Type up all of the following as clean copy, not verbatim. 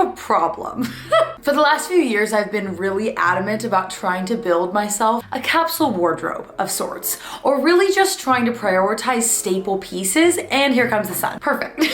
a problem. For the last few years, I've been really adamant about trying to build myself a capsule wardrobe of sorts, or really just trying to prioritize staple pieces, and here comes the sun. Perfect.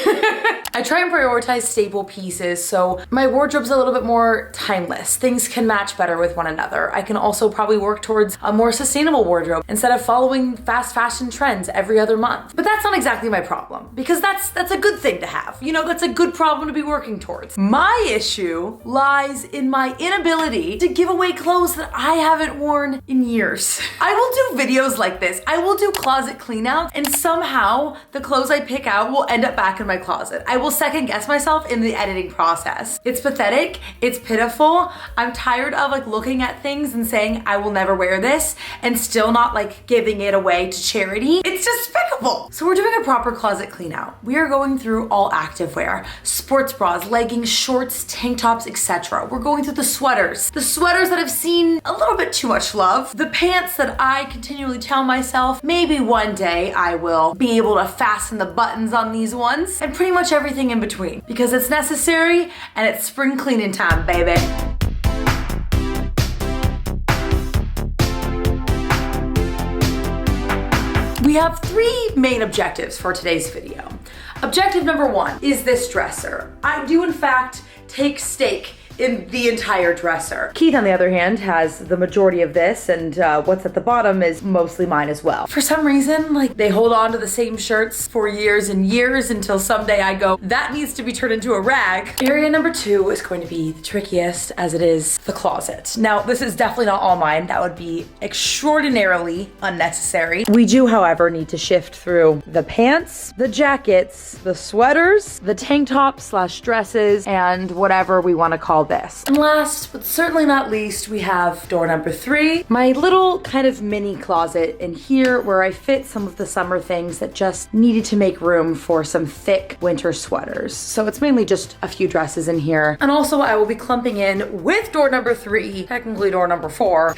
I try and prioritize staple pieces so my wardrobe's a little bit more timeless. Things can match better with one another. I can also probably work towards a more sustainable wardrobe instead of following fast fashion trends every other month. But that's not exactly my problem, because that's a good thing to have. You know, that's a good problem to be working towards. My issue lies in my inability to give away clothes that I haven't worn in years. I will do videos like this. I will do closet cleanouts, and somehow the clothes I pick out will end up back in my closet. I will second guess myself in the editing process. It's pathetic, it's pitiful. I'm tired of like looking at things and saying I will never wear this and still not like giving it away to charity. It's despicable. So we're doing a proper closet clean out. We are going through all activewear, sports bras, leggings, shorts, tank tops, etc. We're going through the sweaters that have seen a little bit too much love, the pants that I continually tell myself maybe one day I will be able to fasten the buttons on these ones, and pretty much everything in between, because it's necessary and it's spring cleaning time, baby. We have three main objectives for today's video. Objective number one is this dresser. I do in fact take stake in the entire dresser. Keith, on the other hand, has the majority of this, and what's at the bottom is mostly mine as well. For some reason, like, they hold on to the same shirts for years and years until someday I go, that needs to be turned into a rag. Area number two is going to be the trickiest, as it is the closet. Now, this is definitely not all mine. That would be extraordinarily unnecessary. We do, however, need to shift through the pants, the jackets, the sweaters, the tank tops / dresses, and whatever we want to call this. And last, but certainly not least, we have door number three, my little kind of mini closet in here where I fit some of the summer things that just needed to make room for some thick winter sweaters. So it's mainly just a few dresses in here. And also I will be clumping in with door number three, technically door number four.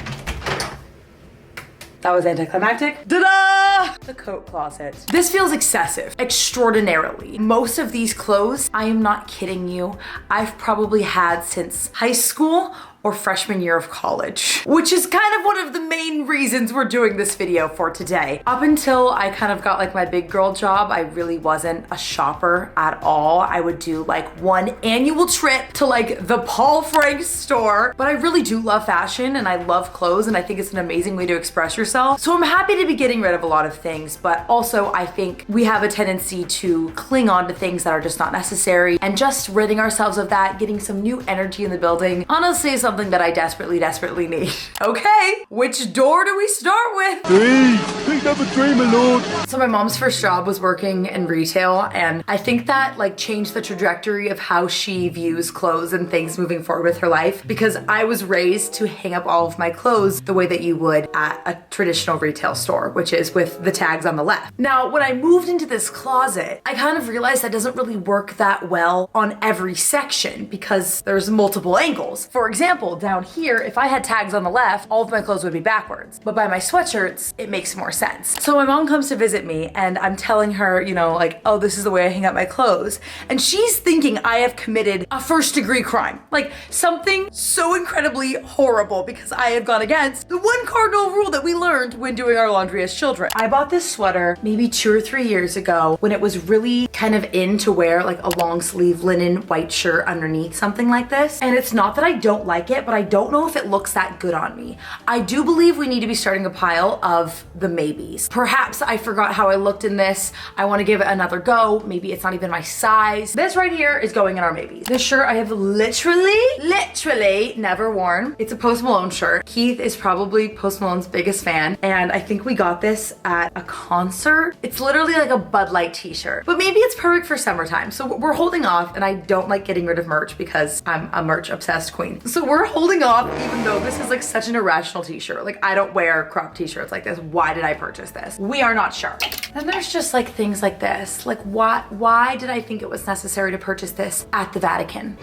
That was anticlimactic. Ta-da! The coat closet. This feels excessive, extraordinarily. Most of these clothes, I am not kidding you, I've probably had since high school or freshman year of college, which is kind of one of the main reasons we're doing this video for today. Up until I kind of got like my big girl job, I really wasn't a shopper at all. I would do like one annual trip to like the Paul Frank store, but I really do love fashion and I love clothes and I think it's an amazing way to express yourself. So I'm happy to be getting rid of a lot of things, but also I think we have a tendency to cling on to things that are just not necessary, and just ridding ourselves of that, getting some new energy in the building, honestly is something that I desperately need. Okay, which door do we start with? Three! Pick up a three, my lord! So my mom's first job was working in retail, and I think that like changed the trajectory of how she views clothes and things moving forward with her life, because I was raised to hang up all of my clothes the way that you would at a traditional retail store, which is with the tags on the left. Now, when I moved into this closet, I kind of realized that doesn't really work that well on every section because there's multiple angles. For example, down here, if I had tags on the left, all of my clothes would be backwards. But by my sweatshirts, it makes more sense. So my mom comes to visit me and I'm telling her, you know, like, oh, this is the way I hang up my clothes. And she's thinking I have committed a first-degree crime. Like something so incredibly horrible because I have gone against the one cardinal rule that we learned when doing our laundry as children. I bought this sweater maybe 2 or 3 years ago when it was really kind of in to wear like a long sleeve linen white shirt underneath something like this. And it's not that I don't like it, but I don't know if it looks that good on me. I do believe we need to be starting a pile of the maybes. Perhaps I forgot how I looked in this. I want to give it another go. Maybe it's not even my size. This right here is going in our maybes. This shirt I have literally never worn. It's a Post Malone shirt. Keith is probably Post Malone's biggest fan, and I think we got this at a concert. It's literally like a Bud Light t-shirt, but maybe it's perfect for summertime. So we're holding off, and I don't like getting rid of merch because I'm a merch obsessed queen. So we're holding off, even though this is like such an irrational t-shirt. Like I don't wear crop t-shirts like this. Why did I purchase this? We are not sure. Then there's just like things like this. Like why did I think it was necessary to purchase this at the Vatican?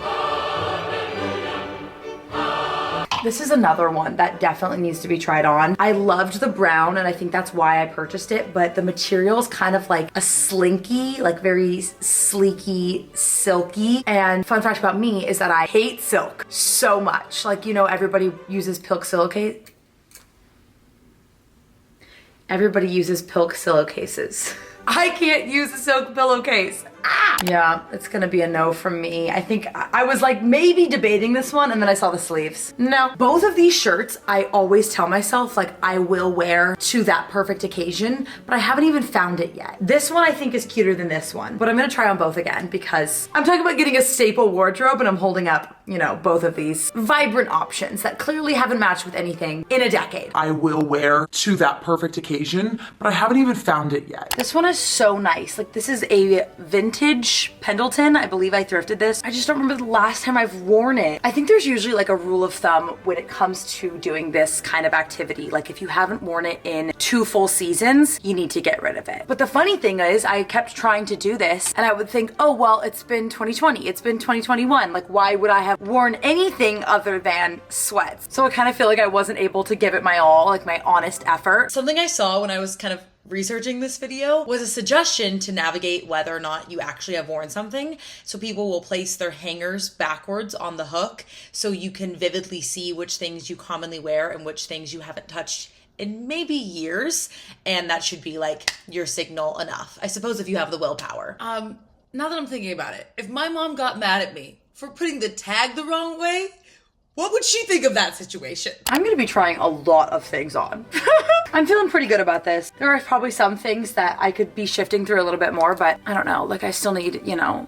This is another one that definitely needs to be tried on. I loved the brown and I think that's why I purchased it, but the material is kind of like a slinky, like very sleeky, silky. And fun fact about me is that I hate silk so much. Like, you know, everybody uses Pilk silicate. Everybody uses Pilk pillowcases. I can't use a silk pillowcase. Ah! Yeah, it's gonna be a no from me. I think I was like maybe debating this one and then I saw the sleeves. No. Both of these shirts, I always tell myself like I will wear to that perfect occasion, but I haven't even found it yet. This one I think is cuter than this one, but I'm gonna try on both again because I'm talking about getting a staple wardrobe and I'm holding up, you know, both of these vibrant options that clearly haven't matched with anything in a decade. I will wear to that perfect occasion, but I haven't even found it yet. This one is so nice. Like this is a vintage Pendleton. I believe I thrifted this. I just don't remember the last time I've worn it. I think there's usually like a rule of thumb when it comes to doing this kind of activity. Like if you haven't worn it in 2 full seasons, you need to get rid of it. But the funny thing is I kept trying to do this and I would think, oh, well, it's been 2020. It's been 2021. Like why would I have worn anything other than sweats? So I kind of feel like I wasn't able to give it my all, like my honest effort. Something I saw when I was kind of researching this video was a suggestion to navigate whether or not you actually have worn something. So people will place their hangers backwards on the hook so you can vividly see which things you commonly wear and which things you haven't touched in maybe years. And that should be like your signal enough, I suppose, if you have the willpower. Now that I'm thinking about it, if my mom got mad at me for putting the tag the wrong way, what would she think of that situation? I'm gonna be trying a lot of things on. I'm feeling pretty good about this. There are probably some things that I could be shifting through a little bit more, but I don't know, like I still need, you know.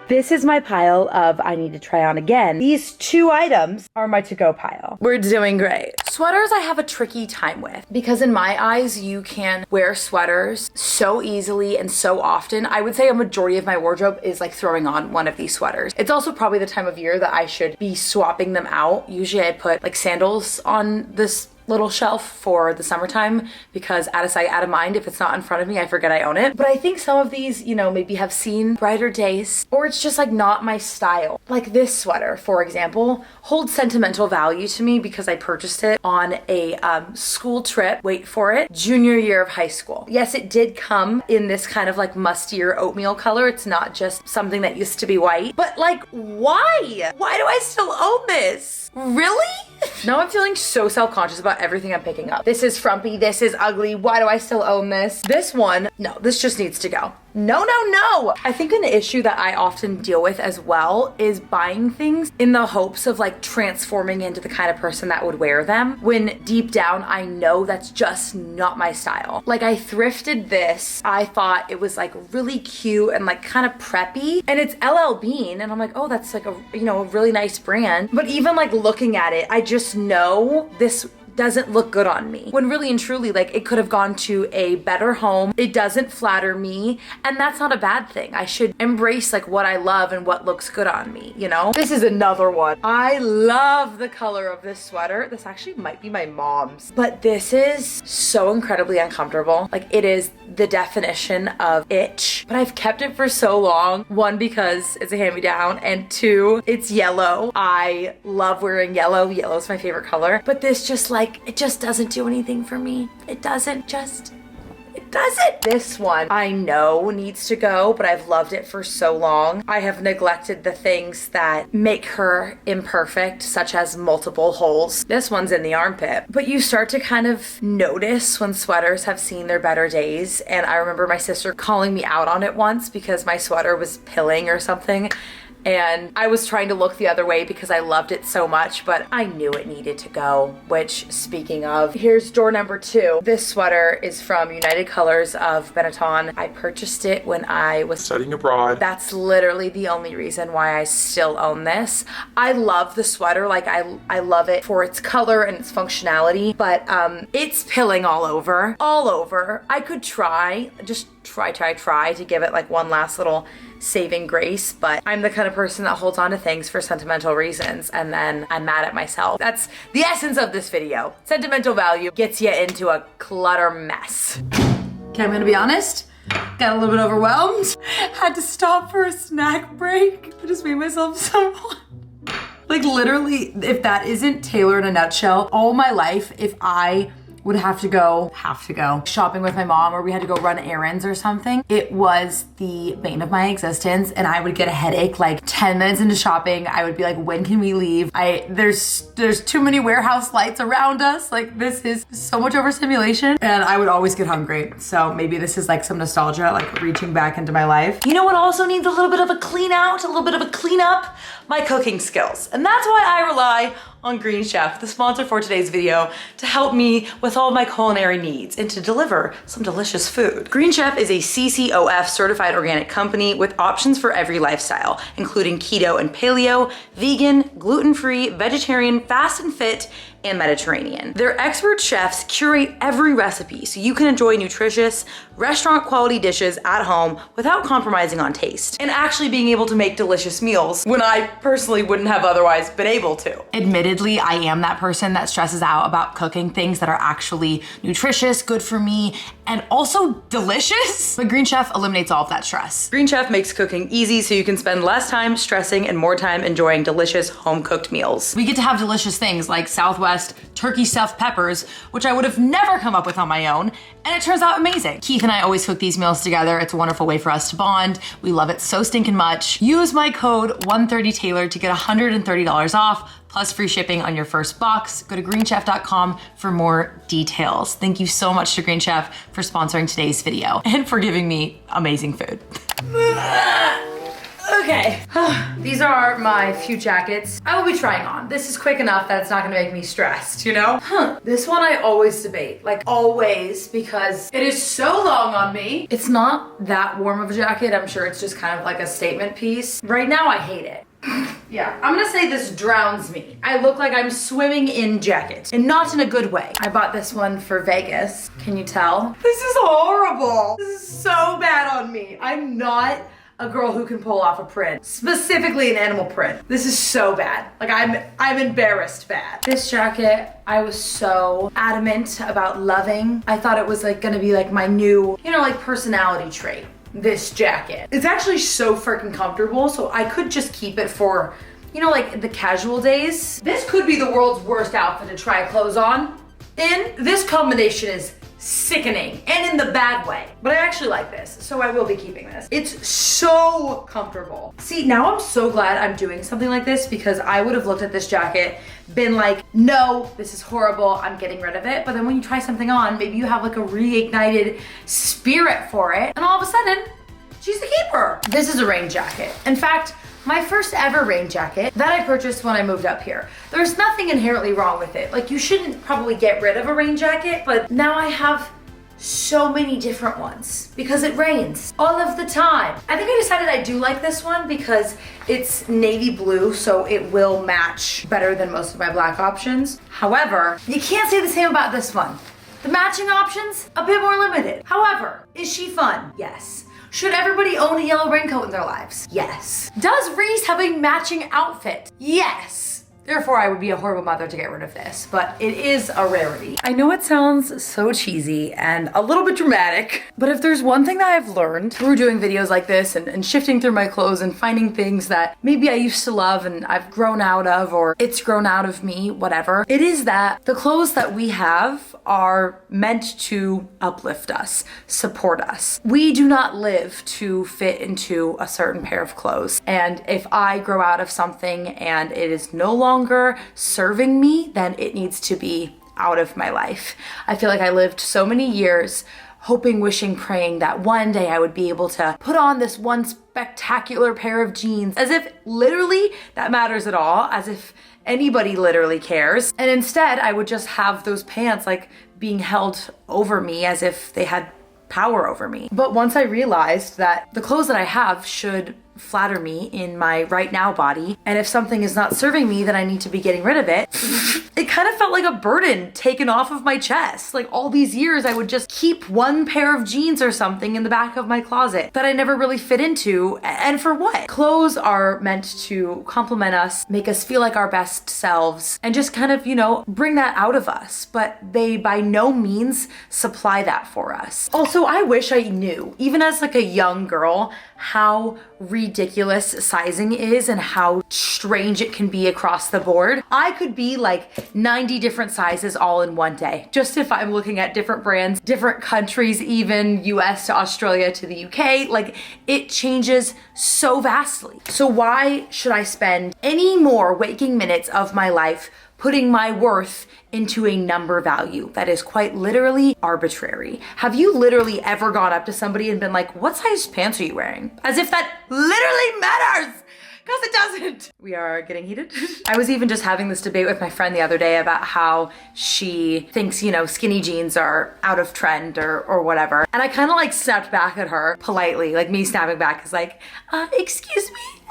This is my pile of I need to try on again. These 2 items are my to-go pile. We're doing great. Sweaters I have a tricky time with because in my eyes, you can wear sweaters so easily and so often. I would say a majority of my wardrobe is like throwing on one of these sweaters. It's also probably the time of year that I should be swapping them out. Usually I put like sandals on this little shelf for the summertime because out of sight, out of mind. If it's not in front of me, I forget I own it. But I think some of these, you know, maybe have seen brighter days or it's just like not my style. Like this sweater, for example, holds sentimental value to me because I purchased it on a school trip, wait for it, junior year of high school. Yes, it did come in this kind of like mustier oatmeal color. It's not just something that used to be white, but like, why? Why do I still own this? Really? Now I'm feeling so self-conscious about everything I'm picking up. This is frumpy, this is ugly, why do I still own this? This one, no, this just needs to go. No, no, no. I think an issue that I often deal with as well is buying things in the hopes of like transforming into the kind of person that would wear them when deep down I know that's just not my style. Like I thrifted this, I thought it was like really cute and like kind of preppy and it's LL Bean and I'm like, oh, that's like a, you know, a really nice brand. But even like looking at it, I just know this doesn't look good on me. When really and truly, like it could have gone to a better home. It doesn't flatter me. And that's not a bad thing. I should embrace like what I love and what looks good on me, you know? This is another one. I love the color of this sweater. This actually might be my mom's, but this is so incredibly uncomfortable. Like it is the definition of itch, but I've kept it for so long. 1, because it's a hand-me-down, and 2, it's yellow. I love wearing yellow. Yellow is my favorite color, but this just like, it just doesn't do anything for me. It doesn't. This one I know needs to go, but I've loved it for so long. I have neglected the things that make her imperfect, such as multiple holes. This one's in the armpit. But you start to kind of notice when sweaters have seen their better days. And I remember my sister calling me out on it once because my sweater was pilling or something. And I was trying to look the other way because I loved it so much, but I knew it needed to go, which, speaking of, here's door number 2. This sweater is from United Colors of Benetton. I purchased it when I was Studying abroad. That's literally the only reason why I still own this. I love the sweater, like I love it for its color and its functionality, but it's pilling all over. I could try to give it like one last little saving grace, but I'm the kind of person that holds on to things for sentimental reasons and then I'm mad at myself. That's the essence of this video. Sentimental value gets you into a clutter mess. Okay, I'm gonna be honest. Got a little bit overwhelmed. Had to stop for a snack break. I just made myself so Like literally, if that isn't Taylor in a nutshell, all my life, if I would have to go shopping with my mom, or we had to go run errands or something, it was the bane of my existence, and I would get a headache like 10 minutes into shopping. I would be like, when can we leave? There's too many warehouse lights around us. Like, this is so much overstimulation, and I would always get hungry. So maybe this is like some nostalgia, like reaching back into my life. You know what also needs a little bit of a clean out, a little bit of a cleanup? My cooking skills. And that's why I rely on Green Chef, the sponsor for today's video, to help me with all of my culinary needs and to deliver some delicious food. Green Chef is a CCOF certified organic company with options for every lifestyle, including keto and paleo, vegan, gluten-free, vegetarian, fast and fit, and Mediterranean. Their expert chefs curate every recipe so you can enjoy nutritious, restaurant quality dishes at home without compromising on taste, and actually being able to make delicious meals when I personally wouldn't have otherwise been able to. Admittedly, I am that person that stresses out about cooking things that are actually nutritious, good for me, and also delicious. But Green Chef eliminates all of that stress. Green Chef makes cooking easy so you can spend less time stressing and more time enjoying delicious home-cooked meals. We get to have delicious things like Southwest turkey stuffed peppers, which I would have never come up with on my own, and it turns out amazing. Keith and I always cook these meals together. It's a wonderful way for us to bond. We love it so stinking much. Use my code 130Taylor to get $130 off, plus free shipping on your first box. Go to greenchef.com for more details. Thank you so much to Green Chef for sponsoring today's video and for giving me amazing food. Okay, these are my few jackets I will be trying on. This is quick enough that it's not gonna make me stressed, you know? This one I always debate, like always, because it is so long on me. It's not that warm of a jacket. I'm sure it's just kind of like a statement piece. Right now I hate it. Yeah, I'm gonna say this drowns me. I look like I'm swimming in jacket, and not in a good way. I bought this one for Vegas. Can you tell? This is horrible. This is so bad on me. I'm not a girl who can pull off a print, specifically an animal print. This is so bad. Like I'm embarrassed bad. This jacket, I was so adamant about loving. I thought it was like gonna be like my new, you know, like personality trait. This jacket. It's actually so freaking comfortable, so I could just keep it for, you know, like the casual days. This could be the world's worst outfit to try clothes on in. This combination is sickening, and in the bad way. But I actually like this, so I will be keeping this. It's so comfortable. See, now I'm so glad I'm doing something like this, because I would have looked at this jacket, been like, no, this is horrible, I'm getting rid of it. But then when you try something on, maybe you have like a reignited spirit for it, and all of a sudden, she's the keeper. This is a rain jacket. In fact, my first ever rain jacket that I purchased when I moved up here. There's nothing inherently wrong with it. Like, you shouldn't probably get rid of a rain jacket, but now I have so many different ones because it rains all of the time. I think I decided I do like this one because it's navy blue, so it will match better than most of my black options. However, you can't say the same about this one. The matching options, a bit more limited. However, is she fun? Yes. Should everybody own a yellow raincoat in their lives? Yes. Does Reese have a matching outfit? Yes. Therefore, I would be a horrible mother to get rid of this, but it is a rarity. I know it sounds so cheesy and a little bit dramatic, but if there's one thing that I've learned through doing videos like this and shifting through my clothes and finding things that maybe I used to love and I've grown out of, or it's grown out of me, whatever, it is that the clothes that we have are meant to uplift us, support us. We do not live to fit into a certain pair of clothes. And if I grow out of something and it is no longer serving me, then it needs to be out of my life. I feel like I lived so many years hoping, wishing, praying that one day I would be able to put on this one spectacular pair of jeans, as if literally that matters at all, as if anybody literally cares. And instead, I would just have those pants like being held over me as if they had power over me. But once I realized that the clothes that I have should flatter me in my right now body, and if something is not serving me, then I need to be getting rid of it. It it kind of felt like a burden taken off of my chest. Like all these years I would just keep one pair of jeans or something in the back of my closet that I never really fit into. And for what? Clothes are meant to compliment us, make us feel like our best selves, and just kind of, you know, bring that out of us. But they by no means supply that for us. Also, I wish I knew, even as like a young girl, how ridiculous sizing is and how strange it can be across the board. I could be like 90 different sizes all in one day. Just if I'm looking at different brands, different countries, even US to Australia to the UK, like it changes so vastly. So why should I spend any more waking minutes of my life putting my worth into a number value that is quite literally arbitrary? Have you literally ever gone up to somebody and been like, what size pants are you wearing? As if that literally matters. Because it doesn't. We are getting heated. I was even just having this debate with my friend the other day about how she thinks, you know, skinny jeans are out of trend or whatever. And I kind of like snapped back at her politely, like me snapping back is like, excuse me?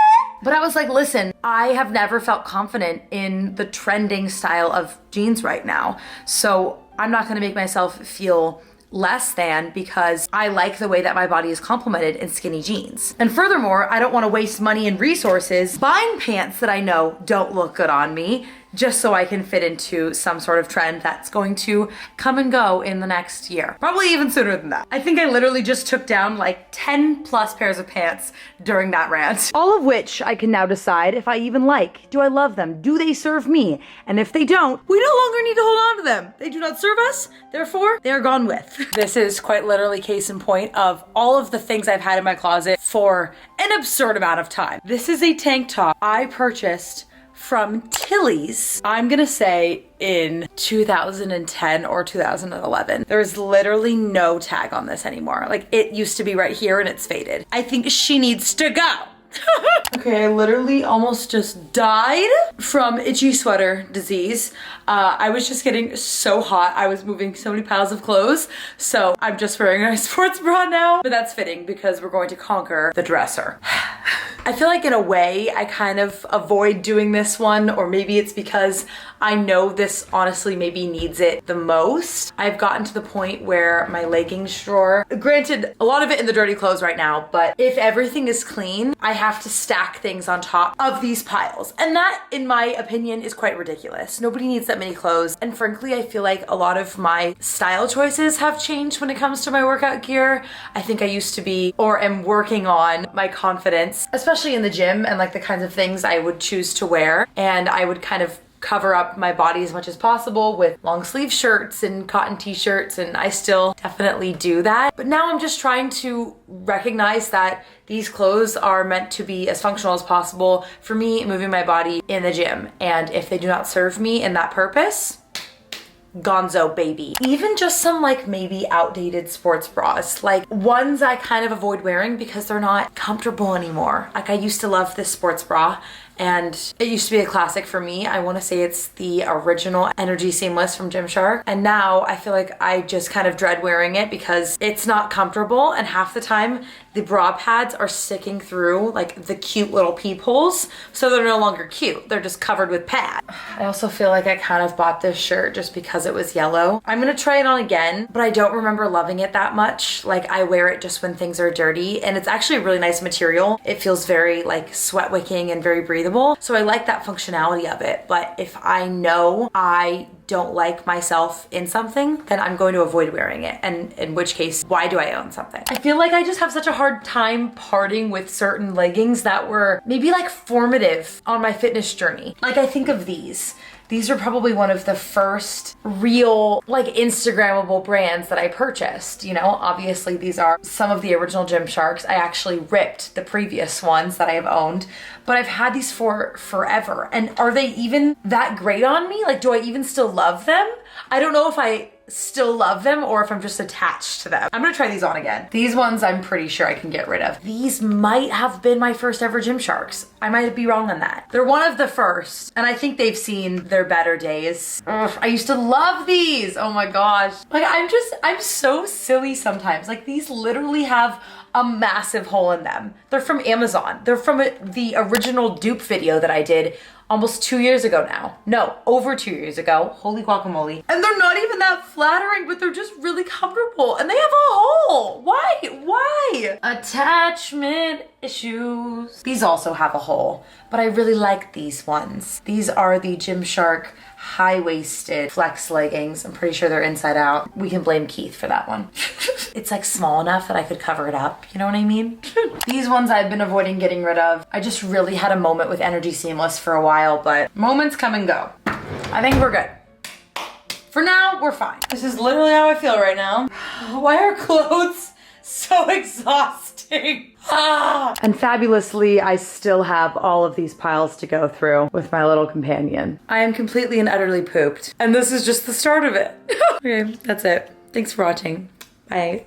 But I was like, listen, I have never felt confident in the trending style of jeans right now. So I'm not gonna make myself feel less than because I like the way that my body is complemented in skinny jeans. And furthermore, I don't want to waste money and resources buying pants that I know don't look good on me just so I can fit into some sort of trend that's going to come and go in the next year. Probably even sooner than that. I think I literally just took down like 10 plus pairs of pants during that rant. All of which I can now decide if I even like. Do I love them? Do they serve me? And if they don't, we no longer need to hold on to them. They do not serve us, therefore they are gone with. This is quite literally case in point of all of the things I've had in my closet for an absurd amount of time. This is a tank top I purchased from Tilly's, I'm gonna say in 2010 or 2011. There's literally no tag on this anymore. Like it used to be right here and it's faded. I think she needs to go. Okay, I literally almost just died from itchy sweater disease. I was just getting so hot. I was moving so many piles of clothes. So I'm just wearing a sports bra now, but that's fitting because we're going to conquer the dresser. I feel like in a way I kind of avoid doing this one, or maybe it's because I know this honestly maybe needs it the most. I've gotten to the point where my leggings drawer, granted a lot of it in the dirty clothes right now, but if everything is clean, I have to stack things on top of these piles. And that, in my opinion, is quite ridiculous. Nobody needs that many clothes. And frankly, I feel like a lot of my style choices have changed when it comes to my workout gear. I think I used to be, or am working on my confidence, especially in the gym and like the kinds of things I would choose to wear. And I would kind of cover up my body as much as possible with long sleeve shirts and cotton t-shirts, and I still definitely do that. But now I'm just trying to recognize that these clothes are meant to be as functional as possible for me moving my body in the gym. And if they do not serve me in that purpose, gonzo baby. Even just some like maybe outdated sports bras, like ones I kind of avoid wearing because they're not comfortable anymore. Like I used to love this sports bra and it used to be a classic for me. I want to say it's the original Energy Seamless from Gymshark. And now I feel like I just kind of dread wearing it because it's not comfortable, and half the time the bra pads are sticking through like the cute little peepholes, so they're no longer cute. They're just covered with pad. I also feel like I kind of bought this shirt just because it was yellow. I'm gonna try it on again, but I don't remember loving it that much. Like I wear it just when things are dirty, and it's actually a really nice material. It feels very like sweat wicking and very breathable. So I like that functionality of it. But if I know I don't like myself in something, then I'm going to avoid wearing it. And in which case, why do I own something? I feel like I just have such a hard time parting with certain leggings that were maybe like formative on my fitness journey. Like I think of these. These are probably one of the first real like Instagrammable brands that I purchased. You know, obviously these are some of the original Gymsharks. I actually ripped the previous ones that I have owned, but I've had these for forever. And are they even that great on me? Like, do I even still love them? I don't know if I still love them or if I'm just attached to them. I'm gonna try these on again. These ones I'm pretty sure I can get rid of. These might have been my first ever Gymsharks. I might be wrong on that. They're one of the first, and I think they've seen their better days. Ugh, I used to love these. Oh my gosh. Like I'm so silly sometimes. Like these literally have a massive hole in them. They're from Amazon. They're from the original dupe video that I did almost 2 years ago now. No, over 2 years ago. Holy guacamole. And they're not even that flattering, but they're just really comfortable. And they have a hole. Why? Why? Attachment issues. These also have a hole, but I really like these ones. These are the Gymshark high-waisted flex leggings. I'm pretty sure they're inside out. We can blame Keith for that one. It's like small enough that I could cover it up. You know what I mean? These ones I've been avoiding getting rid of. I just really had a moment with Energy Seamless for a while, but moments come and go. I think we're good. For now, we're fine. This is literally how I feel right now. Why are clothes so exhausting? And fabulously, I still have all of these piles to go through with my little companion. I am completely and utterly pooped. And this is just the start of it. Okay, that's it. Thanks for watching. Bye.